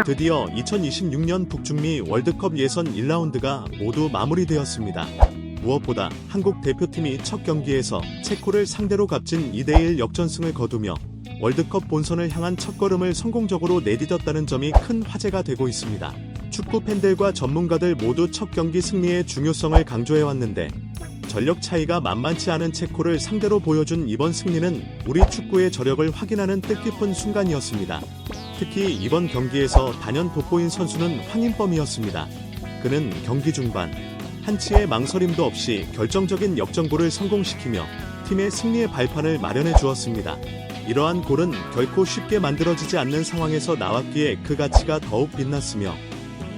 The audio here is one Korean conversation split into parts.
드디어 2026년 북중미 월드컵 예선 1라운드가 모두 마무리되었습니다. 무엇보다 한국 대표팀이 첫 경기에서 체코를 상대로 값진 2대1 역전승을 거두며 월드컵 본선을 향한 첫걸음을 성공적으로 내딛었다는 점이 큰 화제가 되고 있습니다. 축구 팬들과 전문가들 모두 첫 경기 승리의 중요성을 강조해왔는데 전력 차이가 만만치 않은 체코를 상대로 보여준 이번 승리는 우리 축구의 저력을 확인하는 뜻깊은 순간이었습니다. 특히 이번 경기에서 단연 돋보인 선수는 황인범이었습니다. 그는 경기 중반 한치의 망설임도 없이 결정적인 역전골을 성공시키며 팀의 승리의 발판을 마련해 주었습니다. 이러한 골은 결코 쉽게 만들어지지 않는 상황에서 나왔기에 그 가치가 더욱 빛났으며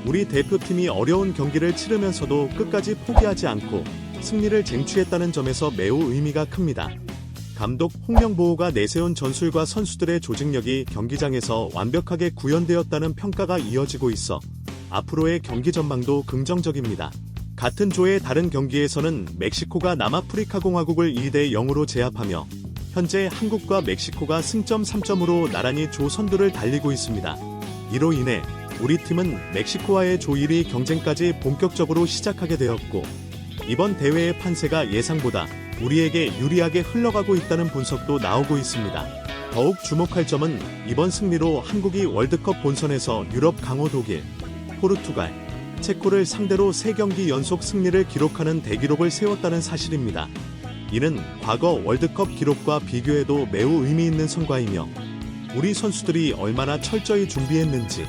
우리 대표팀이 어려운 경기를 치르면서도 끝까지 포기하지 않고 승리를 쟁취했다는 점에서 매우 의미가 큽니다. 감독 홍명보가 내세운 전술과 선수들의 조직력이 경기장에서 완벽하게 구현되었다는 평가가 이어지고 있어 앞으로의 경기 전망도 긍정적입니다. 같은 조의 다른 경기에서는 멕시코가 남아프리카 공화국을 2대 0으로 제압하며 현재 한국과 멕시코가 승점 3점으로 나란히 조 선두를 달리고 있습니다. 이로 인해 우리 팀은 멕시코와의 조 1위 경쟁까지 본격적으로 시작하게 되었고 이번 대회의 판세가 예상보다 우리에게 유리하게 흘러가고 있다는 분석도 나오고 있습니다. 더욱 주목할 점은 이번 승리로 한국이 월드컵 본선에서 유럽 강호 독일, 포르투갈, 체코를 상대로 3경기 연속 승리를 기록하는 대기록을 세웠다는 사실입니다. 이는 과거 월드컵 기록과 비교해도 매우 의미 있는 성과이며 우리 선수들이 얼마나 철저히 준비했는지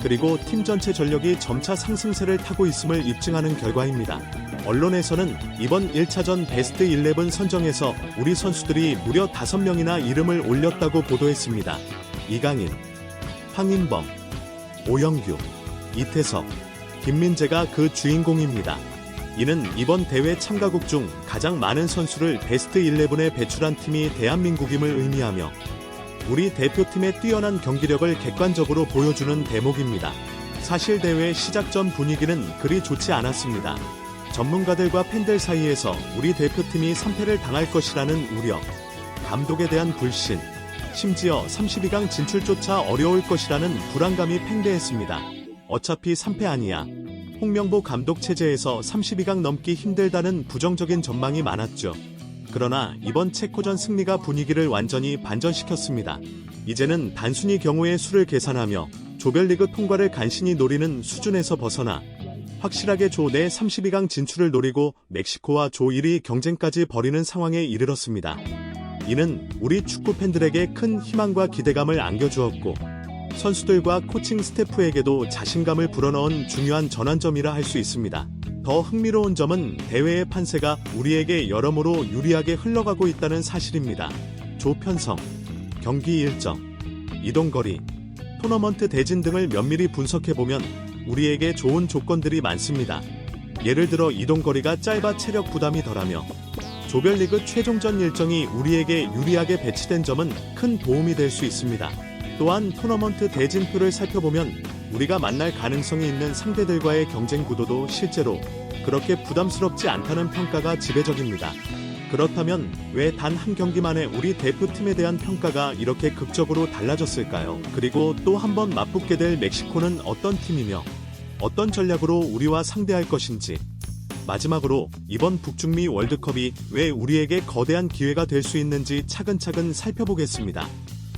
그리고 팀 전체 전력이 점차 상승세를 타고 있음을 입증하는 결과입니다. 언론에서는 이번 1차전 베스트 11 선정에서 우리 선수들이 무려 5명이나 이름을 올렸다고 보도했습니다. 이강인, 황인범, 오영규, 이태석, 김민재가 그 주인공입니다. 이는 이번 대회 참가국 중 가장 많은 선수를 베스트 11에 배출한 팀이 대한민국임을 의미하며 우리 대표팀의 뛰어난 경기력을 객관적으로 보여주는 대목입니다. 사실 대회 시작 전 분위기는 그리 좋지 않았습니다. 전문가들과 팬들 사이에서 우리 대표팀이 3패를 당할 것이라는 우려, 감독에 대한 불신, 심지어 32강 진출조차 어려울 것이라는 불안감이 팽배했습니다. 어차피 3패 아니야. 홍명보 감독 체제에서 32강 넘기 힘들다는 부정적인 전망이 많았죠. 그러나 이번 체코전 승리가 분위기를 완전히 반전시켰습니다. 이제는 단순히 경우의 수를 계산하며 조별리그 통과를 간신히 노리는 수준에서 벗어나 확실하게 조 내 32강 진출을 노리고 멕시코와 조 1위 경쟁까지 벌이는 상황에 이르렀습니다. 이는 우리 축구 팬들에게 큰 희망과 기대감을 안겨주었고 선수들과 코칭 스태프에게도 자신감을 불어넣은 중요한 전환점이라 할 수 있습니다. 더 흥미로운 점은 대회의 판세가 우리에게 여러모로 유리하게 흘러가고 있다는 사실입니다. 조 편성, 경기 일정, 이동거리, 토너먼트 대진 등을 면밀히 분석해보면 우리에게 좋은 조건들이 많습니다. 예를 들어 이동거리가 짧아 체력 부담이 덜하며 조별리그 최종전 일정이 우리에게 유리하게 배치된 점은 큰 도움이 될 수 있습니다. 또한 토너먼트 대진표를 살펴보면 우리가 만날 가능성이 있는 상대들과의 경쟁 구도도 실제로 그렇게 부담스럽지 않다는 평가가 지배적입니다. 그렇다면 왜 단 한 경기만에 우리 대표팀에 대한 평가가 이렇게 극적으로 달라졌을까요? 그리고 또 한 번 맞붙게 될 멕시코는 어떤 팀이며 어떤 전략으로 우리와 상대할 것인지 마지막으로 이번 북중미 월드컵이 왜 우리에게 거대한 기회가 될 수 있는지 차근차근 살펴보겠습니다.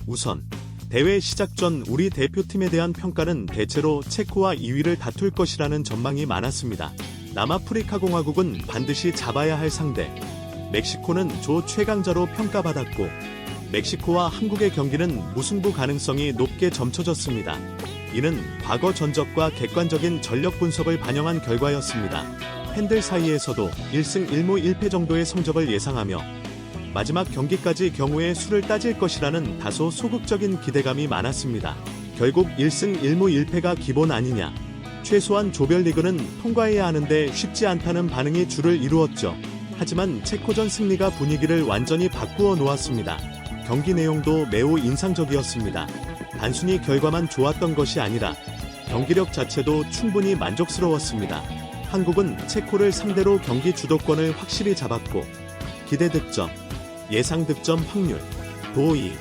우선 대회 시작 전 우리 대표팀에 대한 평가는 대체로 체코와 2위를 다툴 것이라는 전망이 많았습니다. 남아프리카 공화국은 반드시 잡아야 할 상대, 멕시코는 조 최강자로 평가받았고 멕시코와 한국의 경기는 무승부 가능성이 높게 점쳐졌습니다. 이는 과거 전적과 객관적인 전력 분석을 반영한 결과였습니다. 팬들 사이에서도 1승 1무 1패 정도의 성적을 예상하며 마지막 경기까지 경우의 수를 따질 것이라는 다소 소극적인 기대감이 많았습니다. 결국 1승 1무 1패가 기본 아니냐. 최소한 조별리그는 통과해야 하는데 쉽지 않다는 반응이 주를 이루었죠. 하지만 체코전 승리가 분위기를 완전히 바꾸어 놓았습니다. 경기 내용도 매우 인상적이었습니다. 단순히 결과만 좋았던 것이 아니라 경기력 자체도 충분히 만족스러웠습니다. 한국은 체코를 상대로 경기 주도권을 확실히 잡았고 기대 득점, 예상 득점 확률, 도이,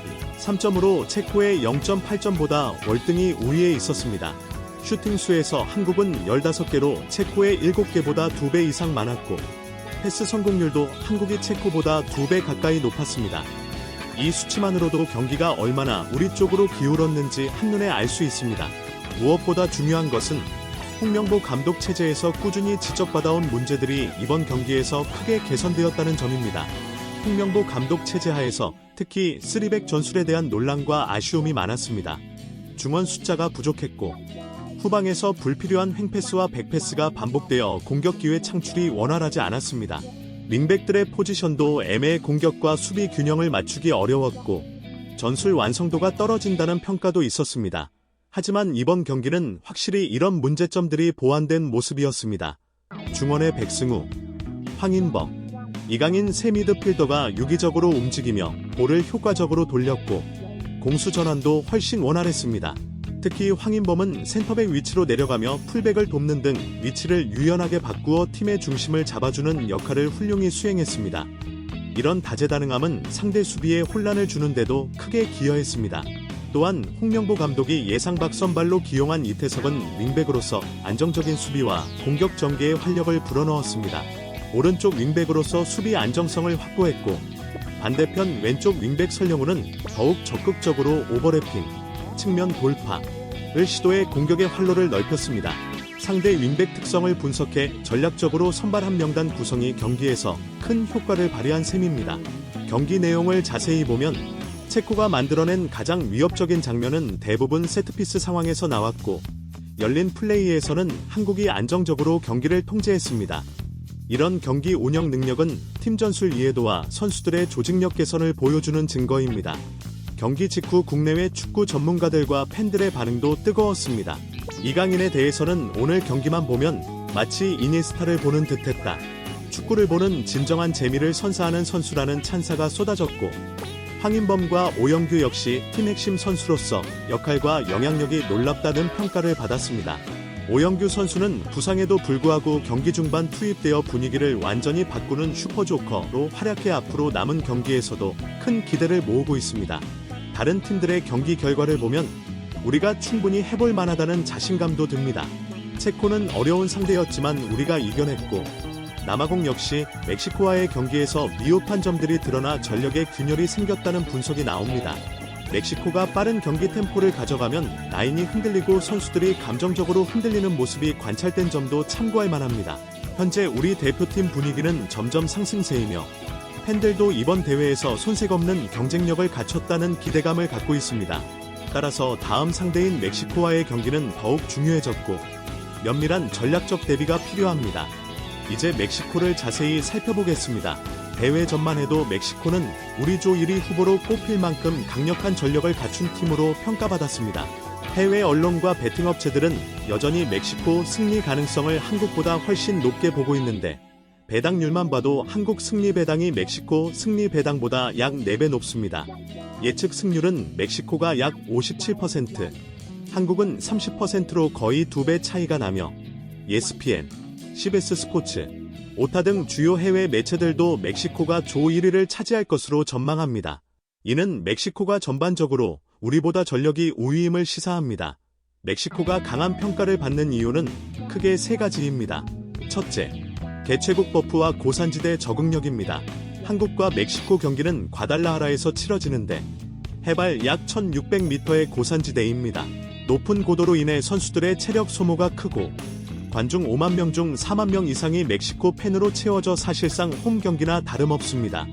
3점으로 체코의 0.8점보다 월등히 우위에 있었습니다. 슈팅 수에서 한국은 15개로 체코의 7개보다 2배 이상 많았고 패스 성공률도 한국이 체코보다 2배 가까이 높았습니다. 이 수치만으로도 경기가 얼마나 우리 쪽으로 기울었는지 한눈에 알 수 있습니다. 무엇보다 중요한 것은 홍명보 감독 체제에서 꾸준히 지적받아온 문제들이 이번 경기에서 크게 개선되었다는 점입니다. 홍명보 감독 체제 하에서 특히 3백 전술에 대한 논란과 아쉬움이 많았습니다. 중원 숫자가 부족했고 후방에서 불필요한 횡패스와 백패스가 반복되어 공격 기회 창출이 원활하지 않았습니다. 윙백들의 포지션도 애매해 공격과 수비 균형을 맞추기 어려웠고 전술 완성도가 떨어진다는 평가도 있었습니다. 하지만 이번 경기는 확실히 이런 문제점들이 보완된 모습이었습니다. 중원의 백승우, 황인범, 이강인 세 미드필더가 유기적으로 움직이며 볼을 효과적으로 돌렸고 공수 전환도 훨씬 원활했습니다. 특히 황인범은 센터백 위치로 내려가며 풀백을 돕는 등 위치를 유연하게 바꾸어 팀의 중심을 잡아주는 역할을 훌륭히 수행했습니다. 이런 다재다능함은 상대 수비에 혼란을 주는데도 크게 기여했습니다. 또한 홍명보 감독이 예상 밖 선발로 기용한 이태석은 윙백으로서 안정적인 수비와 공격 전개에 활력을 불어넣었습니다. 오른쪽 윙백으로서 수비 안정성을 확보했고 반대편 왼쪽 윙백 설령우는 더욱 적극적으로 오버래핑, 측면 돌파를 시도해 공격의 활로를 넓혔습니다. 상대 윙백 특성을 분석해 전략적으로 선발한 명단 구성이 경기에서 큰 효과를 발휘한 셈입니다. 경기 내용을 자세히 보면 체코가 만들어낸 가장 위협적인 장면은 대부분 세트피스 상황에서 나왔고 열린 플레이에서는 한국이 안정적으로 경기를 통제했습니다. 이런 경기 운영 능력은 팀 전술 이해도와 선수들의 조직력 개선을 보여주는 증거입니다. 경기 직후 국내외 축구 전문가들과 팬들의 반응도 뜨거웠습니다. 이강인에 대해서는 오늘 경기만 보면 마치 이니에스타를 보는 듯했다. 축구를 보는 진정한 재미를 선사하는 선수라는 찬사가 쏟아졌고 황인범과 오영규 역시 팀 핵심 선수로서 역할과 영향력이 놀랍다는 평가를 받았습니다. 오영규 선수는 부상에도 불구하고 경기 중반 투입되어 분위기를 완전히 바꾸는 슈퍼조커로 활약해 앞으로 남은 경기에서도 큰 기대를 모으고 있습니다. 다른 팀들의 경기 결과를 보면 우리가 충분히 해볼 만하다는 자신감도 듭니다. 체코는 어려운 상대였지만 우리가 이겨냈고 남아공 역시 멕시코와의 경기에서 미흡한 점들이 드러나 전력의 균열이 생겼다는 분석이 나옵니다. 멕시코가 빠른 경기 템포를 가져가면 라인이 흔들리고 선수들이 감정적으로 흔들리는 모습이 관찰된 점도 참고할 만합니다. 현재 우리 대표팀 분위기는 점점 상승세이며 팬들도 이번 대회에서 손색 없는 경쟁력을 갖췄다는 기대감을 갖고 있습니다. 따라서 다음 상대인 멕시코와의 경기는 더욱 중요해졌고 면밀한 전략적 대비가 필요합니다. 이제 멕시코를 자세히 살펴보겠습니다. 대회 전만 해도 멕시코는 우리 조 1위 후보로 꼽힐 만큼 강력한 전력을 갖춘 팀으로 평가받았습니다. 해외 언론과 베팅업체들은 여전히 멕시코 승리 가능성을 한국보다 훨씬 높게 보고 있는데 배당률만 봐도 한국 승리 배당이 멕시코 승리 배당보다 약 4배 높습니다. 예측 승률은 멕시코가 약 57%, 한국은 30%로 거의 2배 차이가 나며 ESPN, CBS 스포츠, 오타 등 주요 해외 매체들도 멕시코가 조 1위를 차지할 것으로 전망합니다. 이는 멕시코가 전반적으로 우리보다 전력이 우위임을 시사합니다. 멕시코가 강한 평가를 받는 이유는 크게 3가지입니다. 첫째, 개최국 버프와 고산지대 적응력입니다. 한국과 멕시코 경기는 과달라하라에서 치러지는데 해발 약 1600m의 고산지대입니다. 높은 고도로 인해 선수들의 체력 소모가 크고 관중 5만 명 중 4만 명 이상이 멕시코 팬으로 채워져 사실상 홈 경기나 다름없습니다.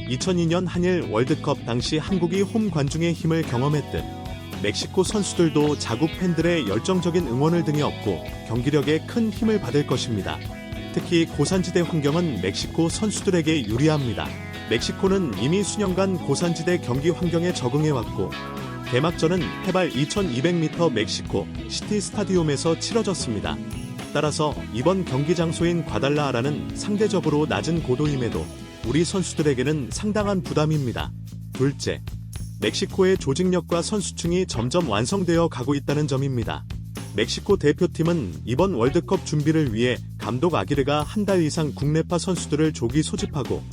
2002년 한일 월드컵 당시 한국이 홈 관중의 힘을 경험했듯 멕시코 선수들도 자국 팬들의 열정적인 응원을 등에 업고 경기력에 큰 힘을 받을 것입니다. 특히 고산지대 환경은 멕시코 선수들에게 유리합니다. 멕시코는 이미 수년간 고산지대 경기 환경에 적응해왔고 개막전은 해발 2200m 멕시코 시티 스타디움에서 치러졌습니다. 따라서 이번 경기 장소인 과달라하라는 상대적으로 낮은 고도임에도 우리 선수들에게는 상당한 부담입니다. 둘째, 멕시코의 조직력과 선수층이 점점 완성되어 가고 있다는 점입니다. 멕시코 대표팀은 이번 월드컵 준비를 위해 감독 아기르가 한 달 이상 국내파 선수들을 조기 소집하고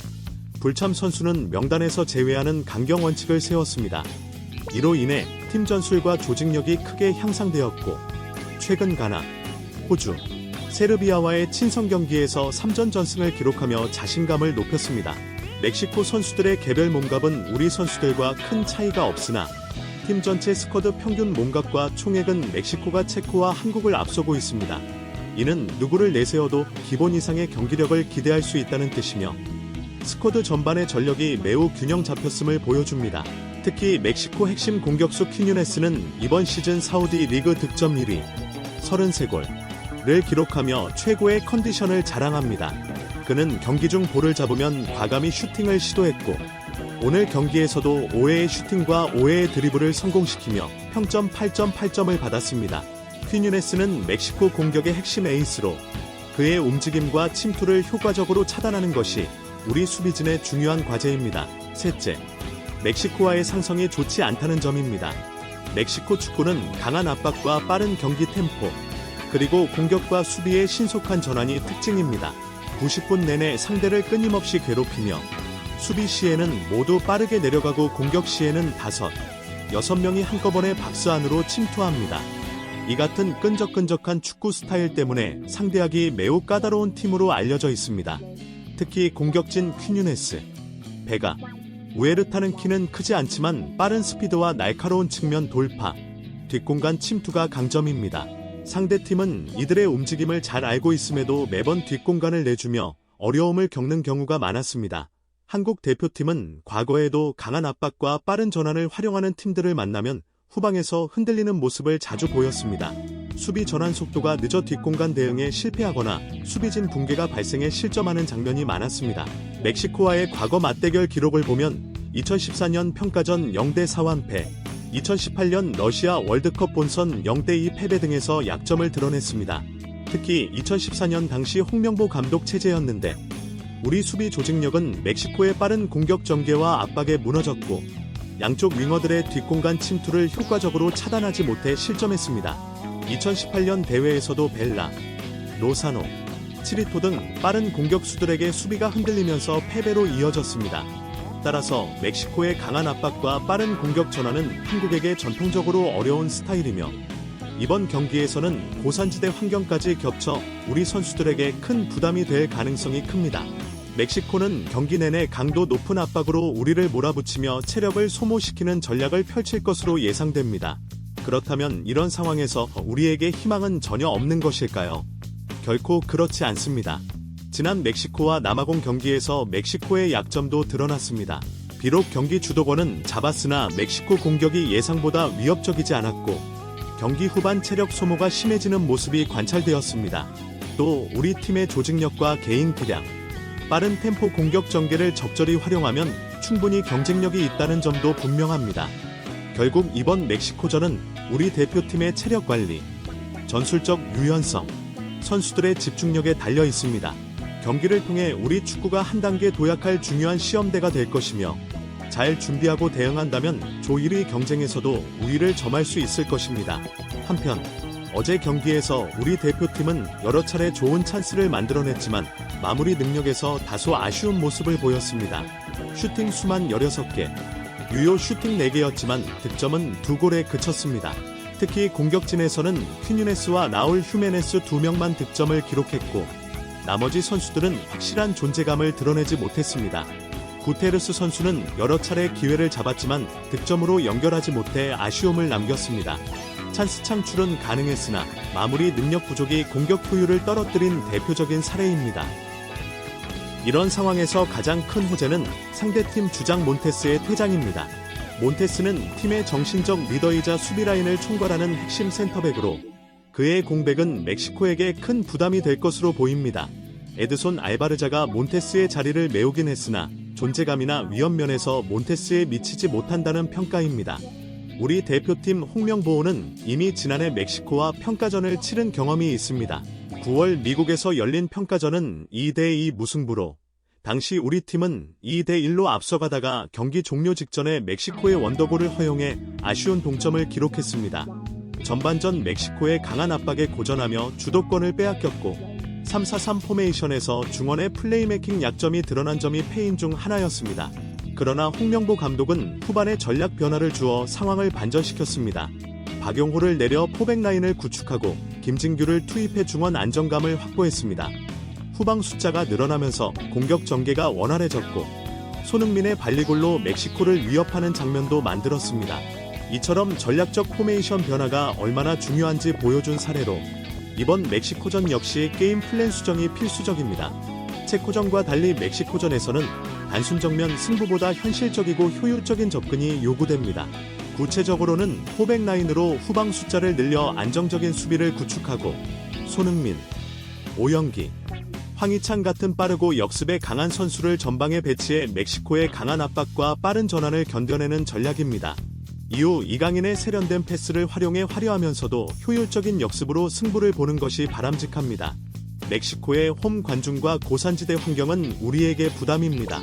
불참 선수는 명단에서 제외하는 강경 원칙을 세웠습니다. 이로 인해 팀 전술과 조직력이 크게 향상되었고, 최근 가나, 호주, 세르비아와의 친선 경기에서 3전 전승을 기록하며 자신감을 높였습니다. 멕시코 선수들의 개별 몸값은 우리 선수들과 큰 차이가 없으나 팀 전체 스쿼드 평균 몸값과 총액은 멕시코가 체코와 한국을 앞서고 있습니다. 이는 누구를 내세워도 기본 이상의 경기력을 기대할 수 있다는 뜻이며 스쿼드 전반의 전력이 매우 균형 잡혔음을 보여줍니다. 특히 멕시코 핵심 공격수 퀴뉴네스는 이번 시즌 사우디 리그 득점 1위, 33골을 기록하며 최고의 컨디션을 자랑합니다. 그는 경기 중 볼을 잡으면 과감히 슈팅을 시도했고 오늘 경기에서도 5회의 슈팅과 5회의 드리블을 성공시키며 평점 8.8점을 받았습니다. 퀴뉴네스는 멕시코 공격의 핵심 에이스로 그의 움직임과 침투를 효과적으로 차단하는 것이 우리 수비진의 중요한 과제입니다. 셋째, 멕시코와의 상성이 좋지 않다는 점입니다. 멕시코 축구는 강한 압박과 빠른 경기 템포, 그리고 공격과 수비의 신속한 전환이 특징입니다. 90분 내내 상대를 끊임없이 괴롭히며 수비 시에는 모두 빠르게 내려가고 공격 시에는 5, 6명이 한꺼번에 박스 안으로 침투합니다. 이 같은 끈적끈적한 축구 스타일 때문에 상대하기 매우 까다로운 팀으로 알려져 있습니다. 특히 공격진 퀴뉴네스, 베가, 우에르타는 키는 크지 않지만 빠른 스피드와 날카로운 측면 돌파, 뒷공간 침투가 강점입니다. 상대팀은 이들의 움직임을 잘 알고 있음에도 매번 뒷공간을 내주며 어려움을 겪는 경우가 많았습니다. 한국 대표팀은 과거에도 강한 압박과 빠른 전환을 활용하는 팀들을 만나면 후방에서 흔들리는 모습을 자주 보였습니다. 수비 전환 속도가 늦어 뒷공간 대응에 실패하거나 수비진 붕괴가 발생해 실점하는 장면이 많았습니다. 멕시코와의 과거 맞대결 기록을 보면 2014년 평가전 0대4 완패, 2018년 러시아 월드컵 본선 0대2 패배 등에서 약점을 드러냈습니다. 특히 2014년 당시 홍명보 감독 체제였는데 우리 수비 조직력은 멕시코의 빠른 공격 전개와 압박에 무너졌고 양쪽 윙어들의 뒷공간 침투를 효과적으로 차단하지 못해 실점했습니다. 2018년 대회에서도 벨라, 로사노, 치리토 등 빠른 공격수들에게 수비가 흔들리면서 패배로 이어졌습니다. 따라서 멕시코의 강한 압박과 빠른 공격 전환은 한국에게 전통적으로 어려운 스타일이며 이번 경기에서는 고산지대 환경까지 겹쳐 우리 선수들에게 큰 부담이 될 가능성이 큽니다. 멕시코는 경기 내내 강도 높은 압박으로 우리를 몰아붙이며 체력을 소모시키는 전략을 펼칠 것으로 예상됩니다. 그렇다면 이런 상황에서 우리에게 희망은 전혀 없는 것일까요? 결코 그렇지 않습니다. 지난 멕시코와 남아공 경기에서 멕시코의 약점도 드러났습니다. 비록 경기 주도권은 잡았으나 멕시코 공격이 예상보다 위협적이지 않았고 경기 후반 체력 소모가 심해지는 모습이 관찰되었습니다. 또 우리 팀의 조직력과 개인 기량, 빠른 템포 공격 전개를 적절히 활용하면 충분히 경쟁력이 있다는 점도 분명합니다. 결국 이번 멕시코전은 우리 대표팀의 체력 관리, 전술적 유연성, 선수들의 집중력에 달려 있습니다. 경기를 통해 우리 축구가 한 단계 도약할 중요한 시험대가 될 것이며 잘 준비하고 대응한다면 조 1위 경쟁에서도 우위를 점할 수 있을 것입니다. 한편 어제 경기에서 우리 대표팀은 여러 차례 좋은 찬스를 만들어냈지만 마무리 능력에서 다소 아쉬운 모습을 보였습니다. 슈팅 수만 16개, 유효 슈팅 4개였지만 득점은 2골에 그쳤습니다. 특히 공격진에서는 퀴뉴네스와 나울 휴메네스 2명만 득점을 기록했고 나머지 선수들은 확실한 존재감을 드러내지 못했습니다. 구테르스 선수는 여러 차례 기회를 잡았지만 득점으로 연결하지 못해 아쉬움을 남겼습니다. 찬스 창출은 가능했으나 마무리 능력 부족이 공격 효율을 떨어뜨린 대표적인 사례입니다. 이런 상황에서 가장 큰 호재는 상대팀 주장 몬테스의 퇴장입니다. 몬테스는 팀의 정신적 리더이자 수비라인을 총괄하는 핵심 센터백으로 그의 공백은 멕시코에게 큰 부담이 될 것으로 보입니다. 에드손 알바르자가 몬테스의 자리를 메우긴 했으나 존재감이나 위험 면에서 몬테스에 미치지 못한다는 평가입니다. 우리 대표팀 홍명보호는 이미 지난해 멕시코와 평가전을 치른 경험이 있습니다. 9월 미국에서 열린 평가전은 2대2 무승부로 당시 우리 팀은 2대1로 앞서가다가 경기 종료 직전에 멕시코의 원더골을 허용해 아쉬운 동점을 기록했습니다. 전반전 멕시코의 강한 압박에 고전하며 주도권을 빼앗겼고 3-4-3 포메이션에서 중원의 플레이메이킹 약점이 드러난 점이 패인 중 하나였습니다. 그러나 홍명보 감독은 후반에 전략 변화를 주어 상황을 반전시켰습니다. 박용호를 내려 포백 라인을 구축하고 김진규를 투입해 중원 안정감을 확보했습니다. 후방 숫자가 늘어나면서 공격 전개가 원활해졌고 손흥민의 발리골로 멕시코를 위협하는 장면도 만들었습니다. 이처럼 전략적 포메이션 변화가 얼마나 중요한지 보여준 사례로 이번 멕시코전 역시 게임 플랜 수정이 필수적입니다. 체코전과 달리 멕시코전에서는 단순 정면 승부보다 현실적이고 효율적인 접근이 요구됩니다. 구체적으로는 포백 라인으로 후방 숫자를 늘려 안정적인 수비를 구축하고 손흥민, 오영기, 황희찬 같은 빠르고 역습에 강한 선수를 전방에 배치해 멕시코의 강한 압박과 빠른 전환을 견뎌내는 전략입니다. 이후 이강인의 세련된 패스를 활용해 화려하면서도 효율적인 역습으로 승부를 보는 것이 바람직합니다. 멕시코의 홈 관중과 고산지대 환경은 우리에게 부담입니다.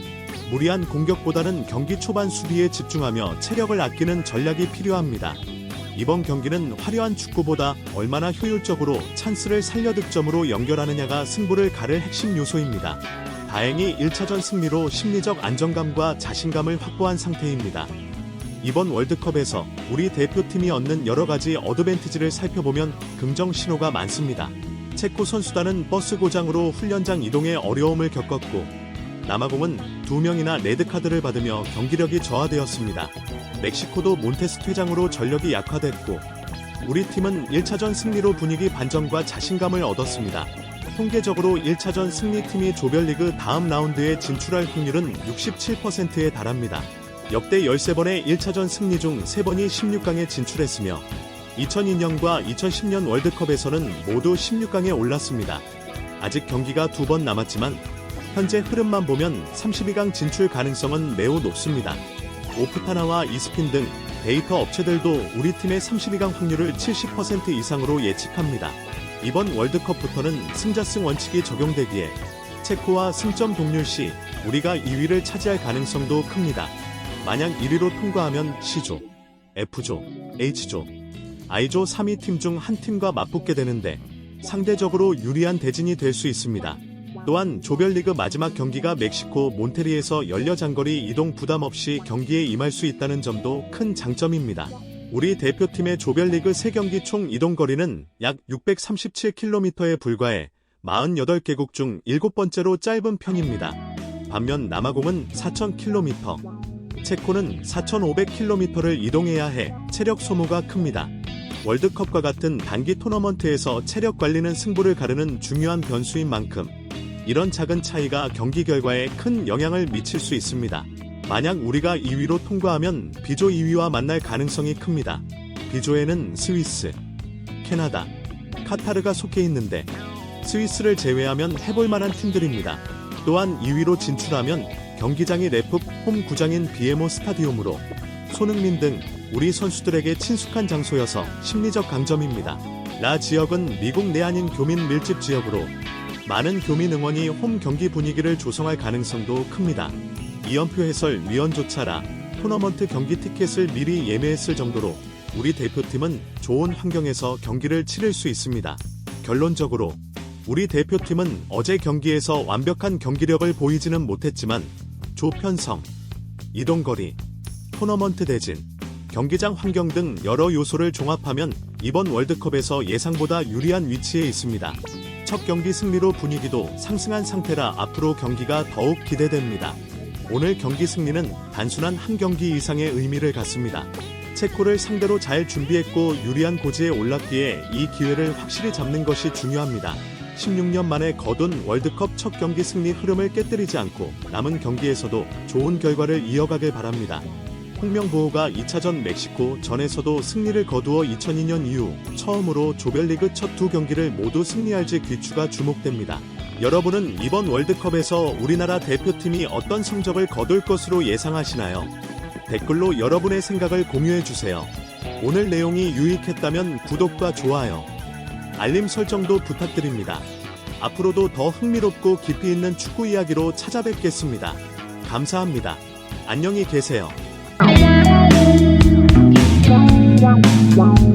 무리한 공격보다는 경기 초반 수비에 집중하며 체력을 아끼는 전략이 필요합니다. 이번 경기는 화려한 축구보다 얼마나 효율적으로 찬스를 살려 득점으로 연결하느냐가 승부를 가를 핵심 요소입니다. 다행히 1차전 승리로 심리적 안정감과 자신감을 확보한 상태입니다. 이번 월드컵에서 우리 대표팀이 얻는 여러가지 어드밴티지를 살펴보면 긍정 신호가 많습니다. 체코 선수단은 버스 고장으로 훈련장 이동에 어려움을 겪었고 남아공은 2명이나 레드카드를 받으며 경기력이 저하되었습니다. 멕시코도 몬테스 퇴장으로 전력이 약화됐고 우리 팀은 1차전 승리로 분위기 반전과 자신감을 얻었습니다. 통계적으로 1차전 승리팀이 조별리그 다음 라운드에 진출할 확률은 67%에 달합니다. 역대 13번의 1차전 승리 중 3번이 16강에 진출했으며 2002년과 2010년 월드컵에서는 모두 16강에 올랐습니다. 아직 경기가 2번 남았지만 현재 흐름만 보면 32강 진출 가능성은 매우 높습니다. 오프타나와 이스핀 등 데이터 업체들도 우리 팀의 32강 확률을 70% 이상으로 예측합니다. 이번 월드컵부터는 승자승 원칙이 적용되기에 체코와 승점 동률 시 우리가 2위를 차지할 가능성도 큽니다. 만약 1위로 통과하면 C조, F조, H조, I조 3위 팀 중 한 팀과 맞붙게 되는데 상대적으로 유리한 대진이 될 수 있습니다. 또한 조별리그 마지막 경기가 멕시코 몬테리에서 열려 장거리 이동 부담 없이 경기에 임할 수 있다는 점도 큰 장점입니다. 우리 대표팀의 조별리그 3경기 총 이동거리는 약 637km에 불과해 48개국 중 7번째로 짧은 편입니다. 반면 남아공은 4000km, 체코는 4500km를 이동해야 해 체력 소모가 큽니다. 월드컵과 같은 단기 토너먼트에서 체력 관리는 승부를 가르는 중요한 변수인 만큼 이런 작은 차이가 경기 결과에 큰 영향을 미칠 수 있습니다. 만약 우리가 2위로 통과하면 B조 2위와 만날 가능성이 큽니다. B조에는 스위스, 캐나다, 카타르가 속해 있는데 스위스를 제외하면 해볼 만한 팀들입니다. 또한 2위로 진출하면 경기장이 레프 홈 구장인 비에모 스타디움으로 손흥민 등 우리 선수들에게 친숙한 장소여서 심리적 강점입니다. 라 지역은 미국 내 아닌 교민 밀집 지역으로 많은 교민 응원이 홈 경기 분위기를 조성할 가능성도 큽니다. 이연표 해설위원조차 라 토너먼트 경기 티켓을 미리 예매했을 정도로 우리 대표팀은 좋은 환경에서 경기를 치를 수 있습니다. 결론적으로 우리 대표팀은 어제 경기에서 완벽한 경기력을 보이지는 못했지만 조편성, 이동거리, 토너먼트 대진, 경기장 환경 등 여러 요소를 종합하면 이번 월드컵에서 예상보다 유리한 위치에 있습니다. 첫 경기 승리로 분위기도 상승한 상태라 앞으로 경기가 더욱 기대됩니다. 오늘 경기 승리는 단순한 한 경기 이상의 의미를 갖습니다. 체코를 상대로 잘 준비했고 유리한 고지에 올랐기에 이 기회를 확실히 잡는 것이 중요합니다. 16년 만에 거둔 월드컵 첫 경기 승리 흐름을 깨뜨리지 않고 남은 경기에서도 좋은 결과를 이어가길 바랍니다. 홍명보호가 2차전 멕시코 전에서도 승리를 거두어 2002년 이후 처음으로 조별리그 첫 2경기를 모두 승리할지 귀추가 주목됩니다. 여러분은 이번 월드컵에서 우리나라 대표팀이 어떤 성적을 거둘 것으로 예상하시나요? 댓글로 여러분의 생각을 공유해주세요. 오늘 내용이 유익했다면 구독과 좋아요, 알림 설정도 부탁드립니다. 앞으로도 더 흥미롭고 깊이 있는 축구 이야기로 찾아뵙겠습니다. 감사합니다. 안녕히 계세요. Wow.